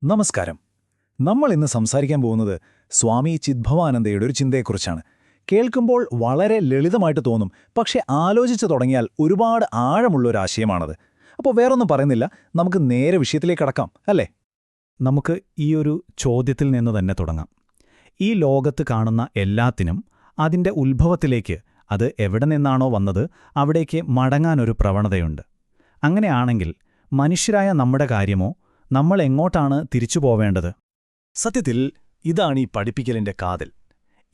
നമസ്കാരം. നമ്മൾ ഇന്ന് സംസാരിക്കാൻ പോകുന്നത് സ്വാമി ചിദ്ഭവാനന്ദയുടെ ഒരു ചിന്തയെക്കുറിച്ചാണ്. കേൾക്കുമ്പോൾ വളരെ ലളിതമായിട്ട് തോന്നും, പക്ഷെ ആലോചിച്ചു തുടങ്ങിയാൽ ഒരുപാട് ആഴമുള്ളൊരാശയമാണത്. അപ്പോൾ വേറൊന്നും പറയുന്നില്ല, നമുക്ക് നേരെ വിഷയത്തിലേക്ക് കടക്കാം, അല്ലേ? നമുക്ക് ഈ ഒരു ചോദ്യത്തിൽ നിന്ന് തന്നെ തുടങ്ങാം. ഈ ലോകത്ത് കാണുന്ന എല്ലാത്തിനും അതിൻ്റെ ഉത്ഭവത്തിലേക്ക്, അത് എവിടെ നിന്നാണോ വന്നത് അവിടേക്ക് മടങ്ങാനൊരു പ്രവണതയുണ്ട്. അങ്ങനെയാണെങ്കിൽ മനുഷ്യരായ നമ്മുടെ കാര്യമോ, നമ്മൾ എങ്ങോട്ടാണ് തിരിച്ചു പോവേണ്ടത്? സത്യത്തിൽ ഇതാണ് ഈ പഠിപ്പിക്കലിന്റെ കാതൽ.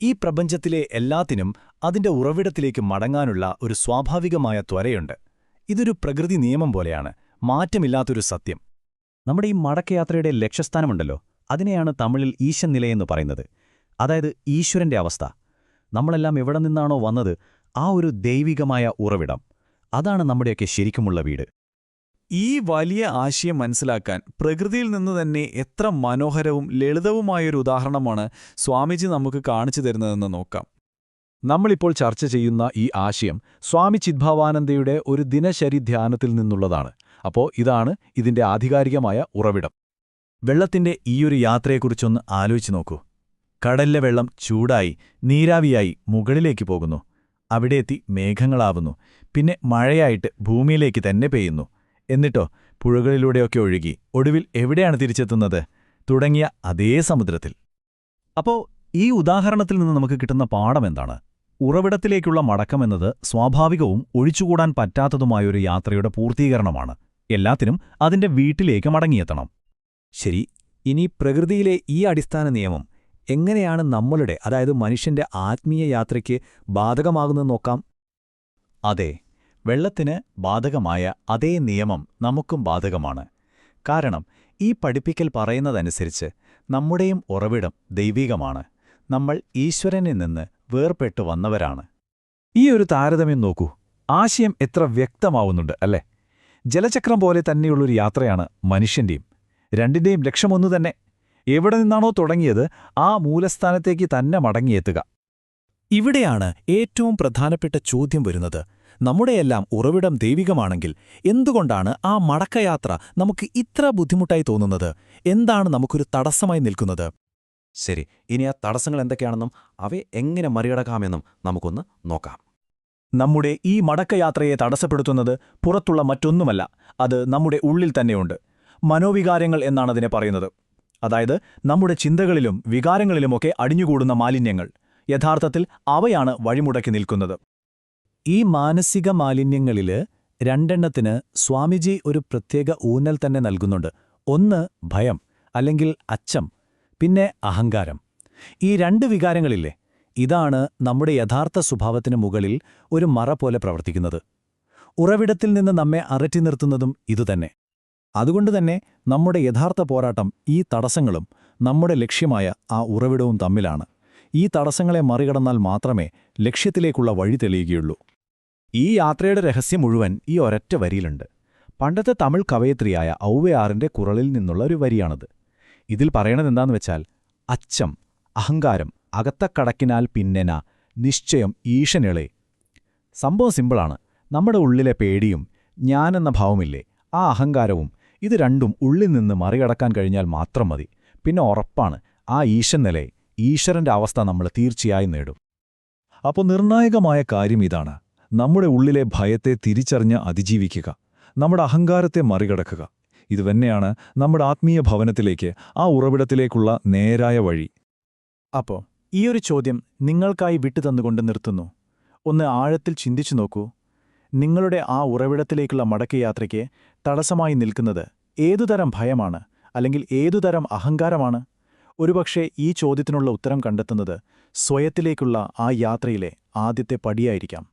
ഈ പ്രപഞ്ചത്തിലെ എല്ലാത്തിനും അതിന്റെ ഉറവിടത്തിലേക്ക് മടങ്ങാനുള്ള ഒരു സ്വാഭാവികമായ ത്വരയുണ്ട്. ഇതൊരു പ്രകൃതി നിയമം പോലെയാണ്, മാറ്റമില്ലാത്തൊരു സത്യം. നമ്മുടെ ഈ മടക്കയാത്രയുടെ ലക്ഷ്യസ്ഥാനമുണ്ടല്ലോ, അതിനെയാണ് തമിഴിൽ ഈശനിലയെന്ന് പറയുന്നത്. അതായത് ഈശ്വരന്റെ അവസ്ഥ. നമ്മളെല്ലാം എവിടെ നിന്നാണോ വന്നത്, ആ ഒരു ദൈവികമായ ഉറവിടം, അതാണ് നമ്മുടെയൊക്കെ ശരിക്കുമുള്ള വീട്. ഈ വലിയ ആശയം മനസ്സിലാക്കാൻ പ്രകൃതിയിൽ നിന്ന് തന്നെ എത്ര മനോഹരവും ലളിതവുമായൊരു ഉദാഹരണമാണ് സ്വാമിജി നമുക്ക് കാണിച്ചു തരുന്നതെന്ന് നോക്കാം. നമ്മളിപ്പോൾ ചർച്ച ചെയ്യുന്ന ഈ ആശയം സ്വാമി ചിദ്ഭവാനന്ദയുടെ ഒരു ദിനശരി ധ്യാനത്തിൽ നിന്നുള്ളതാണ്. അപ്പോൾ ഇതാണ് ഇതിന്റെ ആധികാരികമായ ഉറവിടം. വെള്ളത്തിന്റെ ഈയൊരു യാത്രയെക്കുറിച്ചൊന്ന് ആലോചിച്ചു നോക്കൂ. കടലിലെ വെള്ളം ചൂടായി നീരാവിയായി മുകളിലേക്ക് പോകുന്നു. അവിടെ എത്തി മേഘങ്ങളാവുന്നു. പിന്നെ മഴയായിട്ട് ഭൂമിയിലേക്ക് തന്നെ പെയ്യുന്നു. എന്നിട്ടോ പുഴകളിലൂടെയൊക്കെ ഒഴുകി ഒടുവിൽ എവിടെയാണ് തിരിച്ചെത്തുന്നത്? തുടങ്ങിയ അതേ സമുദ്രത്തിൽ. അപ്പോൾ ഈ ഉദാഹരണത്തിൽ നിന്ന് നമുക്ക് കിട്ടുന്ന പാഠമെന്താണ്? ഉറവിടത്തിലേക്കുള്ള മടക്കമെന്നത് സ്വാഭാവികവും ഒഴിച്ചുകൂടാൻ പറ്റാത്തതുമായൊരു യാത്രയുടെ പൂർത്തീകരണമാണ്. എല്ലാത്തിനും അതിന്റെ വീട്ടിലേക്ക് മടങ്ങിയെത്തണം. ശരി, ഇനി പ്രകൃതിയിലെ ഈ അടിസ്ഥാന നിയമം എങ്ങനെയാണ് നമ്മളുടെ, അതായത് മനുഷ്യന്റെ ആത്മീയ യാത്രയ്ക്ക് ബാധകമാകുന്നത് നോക്കാം. അതെ, വെള്ളത്തിന് ബാധകമായ അതേ നിയമം നമുക്കും ബാധകമാണ്. കാരണം ഈ പഠിപ്പിക്കൽ പറയുന്നതനുസരിച്ച് നമ്മുടെയും ഉറവിടം ദൈവികമാണ്. നമ്മൾ ഈശ്വരനിൽ നിന്ന് വേർപെട്ടു വന്നവരാണ്. ഈ ഒരു താരതമ്യം നോക്കൂ, ആശയം എത്ര വ്യക്തമാവുന്നുണ്ട്, അല്ലേ? ജലചക്രം പോലെ തന്നെയുള്ളൊരു യാത്രയാണ് മനുഷ്യന്റെയും. രണ്ടിന്റെയും ലക്ഷ്യമൊന്നു തന്നെ. എവിടെ നിന്നാണോ തുടങ്ങിയത് ആ മൂലസ്ഥാനത്തേക്ക് തന്നെ മടങ്ങിയെത്തുക. ഇവിടെയാണ് ഏറ്റവും പ്രധാനപ്പെട്ട ചോദ്യം വരുന്നത്. നമ്മുടെയെല്ലാം ഉറവിടം ദൈവികമാണെങ്കിൽ എന്തുകൊണ്ടാണ് ആ മടക്കയാത്ര നമുക്ക് ഇത്ര ബുദ്ധിമുട്ടായി തോന്നുന്നത്? എന്താണ് നമുക്കൊരു തടസ്സമായി നിൽക്കുന്നത്? ശരി, ഇനി ആ തടസ്സങ്ങൾ എന്തൊക്കെയാണെന്നും അവയെ എങ്ങനെ മറികടക്കാമെന്നും നമുക്കൊന്ന് നോക്കാം. നമ്മുടെ ഈ മടക്കയാത്രയെ തടസ്സപ്പെടുത്തുന്നത് പുറത്തുള്ള മറ്റൊന്നുമല്ല, അത് നമ്മുടെ ഉള്ളിൽ തന്നെയുണ്ട്. മനോവികാരങ്ങൾ എന്നാണതിനെ പറയുന്നത്. അതായത് നമ്മുടെ ചിന്തകളിലും വികാരങ്ങളിലുമൊക്കെ അടിഞ്ഞുകൂടുന്ന മാലിന്യങ്ങൾ. യഥാർത്ഥത്തിൽ അവയാണ് വഴിമുടക്കി നിൽക്കുന്നത്. ഈ മാനസിക മാലിന്യങ്ങളില് രണ്ടെണ്ണത്തിന് സ്വാമിജി ഒരു പ്രത്യേക ഊന്നൽ തന്നെ നൽകുന്നുണ്ട്. ഒന്ന് ഭയം, അല്ലെങ്കിൽ അച്ചം, പിന്നെ അഹങ്കാരം. ഈ രണ്ട് വികാരങ്ങളില്ലേ, ഇതാണ് നമ്മുടെ യഥാർത്ഥ സ്വഭാവത്തിന് മുകളിൽ ഒരു മറ പോലെ പ്രവർത്തിക്കുന്നത്. ഉറവിടത്തിൽ നിന്ന് നമ്മെ അകറ്റി നിർത്തുന്നതും ഇതുതന്നെ. അതുകൊണ്ടുതന്നെ നമ്മുടെ യഥാർത്ഥ പോരാട്ടം ഈ തടസ്സങ്ങളും നമ്മുടെ ലക്ഷ്യമായ ആ ഉറവിടവും തമ്മിലാണ്. ഈ തടസ്സങ്ങളെ മറികടന്നാൽ മാത്രമേ ലക്ഷ്യത്തിലേക്കുള്ള വഴി തെളിയുകയുള്ളൂ. ഈ യാത്രയുടെ രഹസ്യം മുഴുവൻ ഈ ഒരൊറ്റ വരിയിലുണ്ട്. പണ്ടത്തെ തമിഴ് കവയത്രിയായ ഔവയാറിന്റെ കുറളിൽ നിന്നുള്ള ഒരു വരിയാണത്. ഇതിൽ പറയണതെന്താന്ന് വെച്ചാൽ, അച്ചം, അഹങ്കാരം, അകത്തക്കടക്കിനാൽ പിന്നെന, നിശ്ചയം ഈശനിളെ. സംഭവം സിമ്പിളാണ്. നമ്മുടെ ഉള്ളിലെ പേടിയും ഞാനെന്ന ഭാവമില്ലേ, ആ അഹങ്കാരവും, ഇത് രണ്ടും ഉള്ളിൽ നിന്ന് മറികടക്കാൻ കഴിഞ്ഞാൽ മാത്രം മതി. പിന്നെ ഉറപ്പാണ്, ആ ഈശനിലെ, ഈശ്വരന്റെ അവസ്ഥ നമ്മൾ തീർച്ചയായും നേടും. അപ്പോൾ നിർണായകമായ കാര്യം ഇതാണ്: നമ്മുടെ ഉള്ളിലെ ഭയത്തെ തിരിച്ചറിഞ്ഞ് അതിജീവിക്കുക, നമ്മുടെ അഹങ്കാരത്തെ മറികടക്കുക. ഇതുതന്നെയാണ് നമ്മുടെ ആത്മീയ ഭവനത്തിലേക്ക്, ആ ഉറവിടത്തിലേക്കുള്ള നേരായ വഴി. അപ്പോൾ ഈ ഒരു ചോദ്യം നിങ്ങൾക്കായി വിട്ടുതന്നുകൊണ്ട് നിർത്തുന്നു. ഒന്ന് ആഴത്തിൽ ചിന്തിച്ചു നോക്കൂ. നിങ്ങളുടെ ആ ഉറവിടത്തിലേക്കുള്ള മടക്കയാത്രയ്ക്ക് തടസ്സമായി നിൽക്കുന്നത് ഏതുതരം ഭയമാണ്, അല്ലെങ്കിൽ ഏതുതരം അഹങ്കാരമാണ്? ഒരുപക്ഷെ ഈ ചോദ്യത്തിനുള്ള ഉത്തരം കണ്ടെത്തുന്നത് സ്വയത്തിലേക്കുള്ള ആ യാത്രയിലെ ആദ്യത്തെ പടിയായിരിക്കാം.